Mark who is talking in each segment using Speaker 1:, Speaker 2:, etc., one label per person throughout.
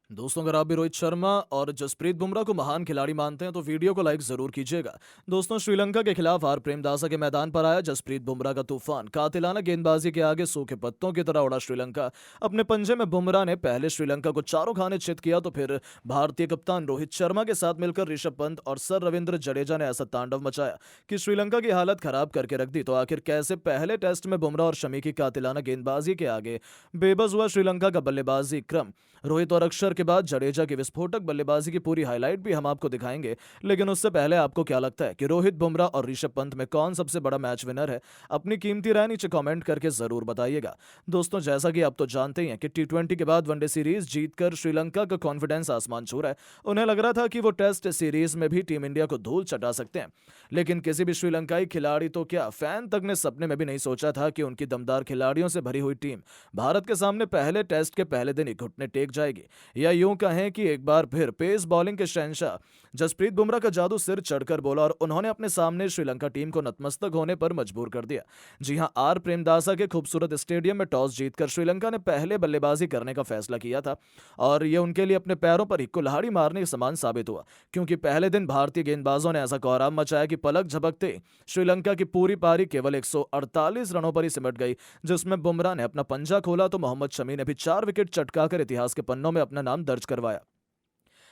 Speaker 1: दोस्तों, अगर आप भी रोहित शर्मा और जसप्रीत बुमराह को महान खिलाड़ी मानते हैं तो वीडियो को लाइक जरूर कीजिएगा। दोस्तों, श्रीलंका के खिलाफ आर प्रेमदासा के मैदान पर आया जसप्रीत बुमराह का तूफान। कातिलाना गेंदबाजी के आगे सूखे पत्तों की तरह उड़ा श्रीलंका। अपने पंजे में बुमराह ने पहले श्रीलंका को चारों खाने चित किया तो फिर भारतीय कप्तान रोहित शर्मा के साथ मिलकर ऋषभ पंत और सर रविंद्र जडेजा ने ऐसा तांडव मचाया कि श्रीलंका की हालत खराब करके रख दी। तो आखिर कैसे पहले टेस्ट में बुमराह और शमी की कातिलाना गेंदबाजी के आगे बेबस हुआ श्रीलंका का बल्लेबाजी क्रम। रोहित और अक्षर के बाद जडेजा की विस्फोटक बल्लेबाजी की पूरी हाईलाइट भी हम आपको दिखाएंगे। लेकिन उससे पहले आपको क्या लगता है कि रोहित, बुमराह और ऋषभ पंत में कौन सबसे बड़ा मैच विनर है? अपनी कीमती राय नीचे कमेंट करके जरूर बताइएगा। दोस्तों, जैसा कि आप तो जानते ही हैं कि टी20 के बाद वनडे सीरीज जीतकर श्रीलंका का कॉन्फिडेंस आसमान छू रहा है। उन्हें लग रहा था कि वो टेस्ट सीरीज में भी टीम इंडिया को धूल चटा सकते हैं। लेकिन किसी भी श्रीलंकाई खिलाड़ी तो क्या, फैन तक ने सपने में भी नहीं सोचा था कि उनकी दमदार खिलाड़ियों से भरी हुई टीम भारत के सामने पहले टेस्ट के पहले दिन ही घुटने टेक जाएगी। या यूं कहें कि एक बार फिर पेस बॉलिंग के शहंशाह जसप्रीत बुमराह का जादू सिर चढ़कर बोला और उन्होंने अपने सामने श्रीलंका टीम को नतमस्तक होने पर मजबूर कर दिया। जी हां, आर प्रेमदासा के खूबसूरत स्टेडियम में टॉस जीतकर श्रीलंका ने पहले बल्लेबाजी करने का फैसला किया था और यह उनके लिए अपने पैरों पर ही कुल्हाड़ी मारने के समान साबित हुआ, क्योंकि पहले दिन भारतीय गेंदबाजों ने ऐसा कोहराम मचाया कि पलक झपकते ही श्रीलंका की पूरी पारी केवल 148 रनों पर ही सिमट गई, जिसमें बुमराह ने अपना पंजा खोला तो मोहम्मद शमी ने भी 4 विकेट चटकाकर इतिहास के पन्नों में अपना नाम दर्ज करवाया।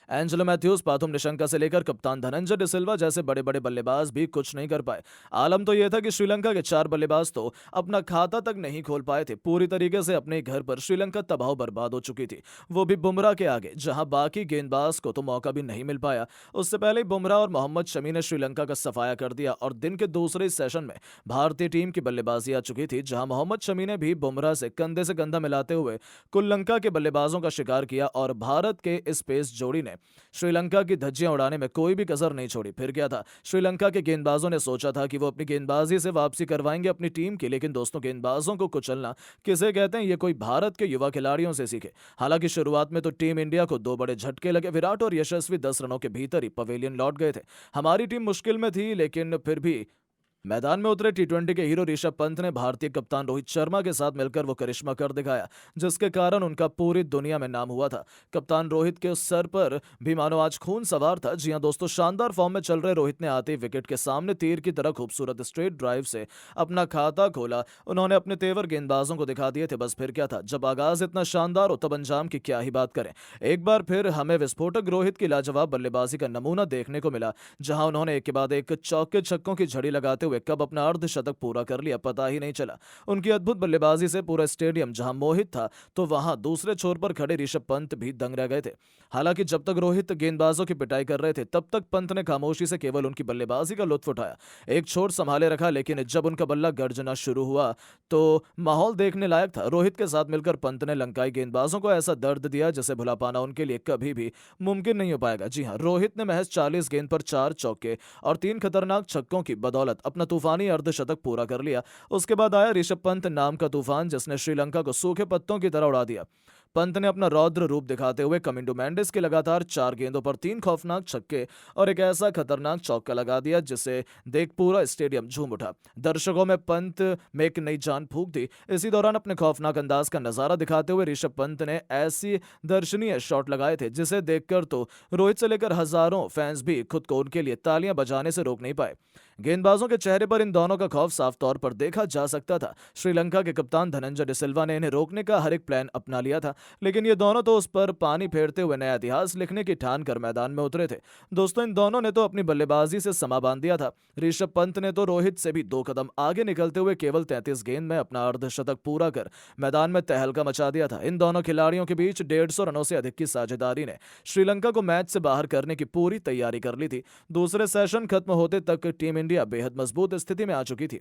Speaker 1: एंजेलो मैथ्यूज, पाथुम निशंका से लेकर कप्तान धनंजय डिसिल्वा जैसे बड़े बड़े बल्लेबाज भी कुछ नहीं कर पाए। आलम तो यह था कि श्रीलंका के 4 बल्लेबाज तो अपना खाता तक नहीं खोल पाए थे। पूरी तरीके से अपने घर पर श्रीलंका तबाह बर्बाद हो चुकी थी, वो भी बुमराह के आगे, जहां बाकी गेंदबाज को तो मौका भी नहीं मिल पाया। उससे पहले ही बुमराह और मोहम्मद शमी ने श्रीलंका का सफाया कर दिया और दिन के दूसरे सेशन में भारतीय टीम की बल्लेबाजी आ चुकी थी, जहां मोहम्मद शमी ने भी बुमराह से कंधा मिलाते हुए कुल्लंका के बल्लेबाजों का शिकार किया और भारत के इस पेस जोड़ी ने श्रीलंका की धज्जियां उड़ाने में कोई भी कसर नहीं छोड़ी। फिर क्या था, श्रीलंका के गेंदबाजों ने सोचा था कि वो अपनी गेंदबाजी से वापसी करवाएंगे अपनी टीम की, लेकिन दोस्तों, गेंदबाजों को कुचलना किसे कहते हैं, ये कोई भारत के युवा खिलाड़ियों से सीखे। हालांकि शुरुआत में तो टीम इंडिया को 2 बड़े झटके लगे। विराट और यशस्वी 10 रनों के भीतर ही पवेलियन लौट गए थे। हमारी टीम मुश्किल में थी, लेकिन फिर भी मैदान में उतरे टी20 के हीरो ऋषभ पंत ने भारतीय कप्तान रोहित शर्मा के साथ मिलकर वो करिश्मा कर दिखाया, जिसके कारण उनका पूरी दुनिया में नाम हुआ था। कप्तान रोहित के सर पर भी मानो आज खून सवार था। जी हां दोस्तों, शानदार फॉर्म में चल रहे रोहित ने आते ही विकेट के सामने तीर की तरह खूबसूरत स्ट्रेट ड्राइव से अपना खाता खोला। उन्होंने अपने तेवर गेंदबाजों को दिखा दिए थे। बस फिर क्या था, जब आगाज इतना शानदार हो तब अंजाम की क्या ही बात करें। एक बार फिर हमें विस्फोटक रोहित की लाजवाब बल्लेबाजी का नमूना देखने को मिला, जहां उन्होंने एक के बाद एक चौके छक्कों की झड़ी लगाते हुए कब अपना अर्धशतक पूरा कर लिया पता ही नहीं चला। उनकी अद्भुत बल्लेबाजी से पूरा स्टेडियम जहां मोहित था, तो वहां दूसरे छोर पर खड़े ऋषभ पंत भी दंग रह गए थे। हालांकि जब तक रोहित गेंदबाजों की पिटाई कर रहे थे, तब तक पंत ने खामोशी से केवल उनकी बल्लेबाजी का लुत्फ उठाया, एक छोर संभाले रखा। लेकिन जब उनका बल्ला गर्जना शुरू हुआ तो माहौल देखने लायक था। रोहित के साथ मिलकर पंत ने लंकाई गेंदबाजों को ऐसा दर्द दिया जिसे भुला पाना उनके लिए कभी भी मुमकिन नहीं हो पाएगा। जी हां, रोहित ने महज 40 गेंद पर 4 चौके और 3 खतरनाक छक्कों की बदौलत अपना तूफानी अर्धशतक पूरा कर लिया। उसके बाद आया ऋषभ पंत नाम का तूफान, जिसने श्रीलंका को सूखे पत्तों की तरह उड़ा दिया। पंत ने अपना रौद्र रूप दिखाते हुए कमिंडो मैंडिस के लगातार 4 गेंदों पर 3 खौफनाक छक्के और एक ऐसा खतरनाक चौका लगा दिया जिसे देख पूरा स्टेडियम झूम उठा। दर्शकों में पंत में एक नई जान फूंक दी। इसी दौरान अपने खौफनाक अंदाज का नजारा दिखाते हुए ऋषभ पंत ने ऐसी दर्शनीय शॉट लगाए थे जिसे देखकर तो रोहित से लेकर हजारों फैंस भी खुद को उनके लिए तालियां बजाने से रोक नहीं पाए। गेंदबाजों के चेहरे पर इन दोनों का खौफ साफ तौर पर देखा जा सकता था। श्रीलंका के कप्तान धनंजय डिसिल्वा ने इन्हें रोकने का हर एक प्लान अपना लिया था, लेकिन ये दोनों तो उस पर पानी फेरते हुए नया इतिहास लिखने की ठान कर मैदान में उतरे थे। दोस्तों, इन दोनों ने तो अपनी बल्लेबाजी से समा बांध दिया था। ऋषभ पंत ने तो रोहित से भी 2 कदम आगे निकलते हुए केवल 33 गेंद में अपना अर्धशतक पूरा कर मैदान में तहलका मचा दिया था। इन दोनों खिलाड़ियों के बीच 150 रनों से अधिक की साझेदारी ने श्रीलंका को मैच से बाहर करने की पूरी तैयारी कर ली थी। दूसरे सेशन खत्म होते तक टीम इंडिया बेहद मजबूत स्थिति में आ चुकी थी।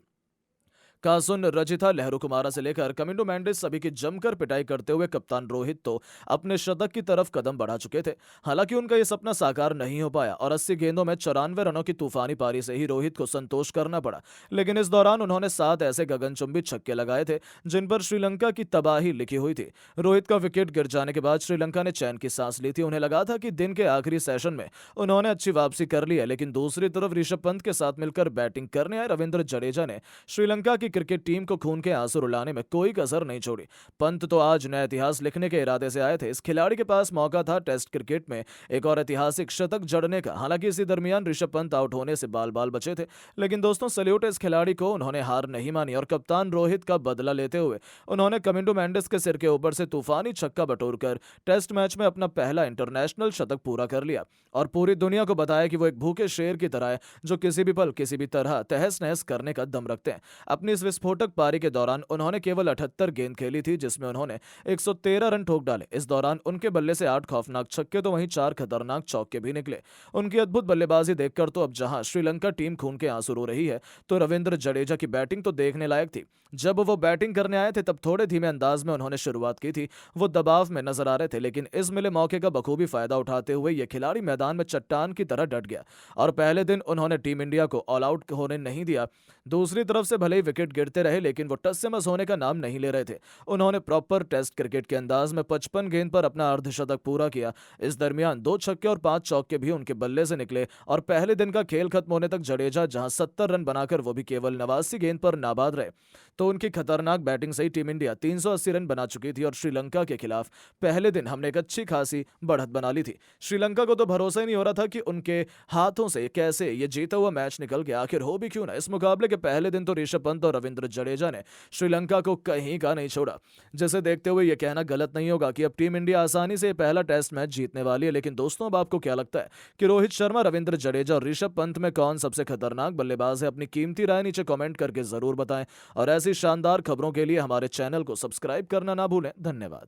Speaker 1: कासुन, रचिथा, लहरू कुमारा से लेकर कमिंडो मैंडिस सभी की जमकर पिटाई करते हुए कप्तान रोहित तो अपने शतक की तरफ कदम बढ़ा चुके थे। हालांकि उनका यह सपना साकार नहीं हो पाया और 80 गेंदों में 94 रनों की तूफानी पारी से ही रोहित को संतोष करना पड़ा। लेकिन इस दौरान उन्होंने 7 ऐसे गगनचुंबी छक्के लगाए थे जिन पर श्रीलंका की तबाही लिखी हुई थी। रोहित का विकेट गिर जाने के बाद श्रीलंका ने चैन की सांस ली थी। उन्हें लगा था कि दिन के आखिरी सेशन में उन्होंने अच्छी वापसी कर ली है। लेकिन दूसरी तरफ ऋषभ पंत के साथ मिलकर बैटिंग करने आए रविंद्र जडेजा ने श्रीलंका की क्रिकेट टीम को खून के आंसू रुलाने में कोई कसर नहीं छोड़ी। पंत तो आज नया इतिहास लिखने के इरादे से आए थे। इस खिलाड़ी के पास मौका था टेस्ट क्रिकेट में एक और ऐतिहासिक शतक जड़ने का। हालांकि इसी दरमियान ऋषभ पंत आउट होने से बाल बाल बचे थे। लेकिन दोस्तों, सल्यूट इस खिलाड़ी को, उन्होंने हार नहीं मानी और कप्तान रोहित का बदला लेते हुए उन्होंने कमिंडो मेंडिस के सिर के ऊपर से तूफानी छक्का बटोरकर टेस्ट मैच में अपना पहला इंटरनेशनल शतक पूरा कर लिया और पूरी दुनिया को बताया कि वो एक भूखे शेर की तरह है जो किसी भी पल किसी भी तरह तहस नहस करने का दम रखते हैं। अपनी इस विस्फोटक पारी के दौरान उन्होंने केवल 78 गेंद खेली थी, जिसमें उन्होंने 113 रन ठोक डाले। इस दौरान उनके बल्ले से 8 खौफनाक छक्के तो वहीं 4 खतरनाक चौके भी निकले। उनकी अद्भुत बल्लेबाजी देखकर तो अब जहां श्रीलंका टीम खून के आंसू रो रही है, तो रविंद्र जडेजा की बैटिंग तो देखने लायक थी। जब वो बैटिंग करने आए थे तब थोड़े धीमे अंदाज में उन्होंने शुरुआत की थी। वो दबाव में नजर आ रहे थे, लेकिन इस मिले मौके का बखूबी फायदा उठाते हुए ये खिलाड़ी मैदान में चट्टान की तरह डट गया और पहले दिन उन्होंने टीम इंडिया को ऑल आउट होने नहीं दिया। दूसरी तरफ से भले ही विकेट गिरते रहे, लेकिन वो टस से मस होने का नाम नहीं ले रहे थे। उन्होंने प्रॉपर टेस्ट क्रिकेट के अंदाज में 55 गेंद पर अपना अर्धशतक पूरा किया। इस दरमियान 2 छक्के और 5 चौके भी उनके बल्ले से निकले और पहले दिन का खेल खत्म होने तक जडेजा जहां 70 रन बनाकर वो भी केवल 89 गेंद पर नाबाद रहे, तो उनकी खतरनाक बैटिंग से ही टीम इंडिया 380 रन बना चुकी थी और श्रीलंका के खिलाफ पहले दिन हमने एक अच्छी खासी बढ़त बना ली थी। श्रीलंका को तो भरोसा ही नहीं हो रहा था कि उनके हाथों से कैसे ये जीता हुआ मैच निकल गया। आखिर हो भी क्यों ना। इस मुकाबले के पहले दिन तो ऋषभ पंत और रविंद्र जडेजा ने श्रीलंका को कहीं का नहीं छोड़ा, जिसे देखते हुए यह कहना गलत नहीं होगा कि अब टीम इंडिया आसानी से पहला टेस्ट मैच जीतने वाली है। लेकिन दोस्तों, अब आपको क्या लगता है कि रोहित शर्मा, रविंद्र जडेजा और ऋषभ पंत में कौन सबसे खतरनाक बल्लेबाज है? अपनी कीमती राय नीचे कमेंट करके जरूर बताएं और ऐसी शानदार खबरों के लिए हमारे चैनल को सब्सक्राइब करना ना भूलें। धन्यवाद।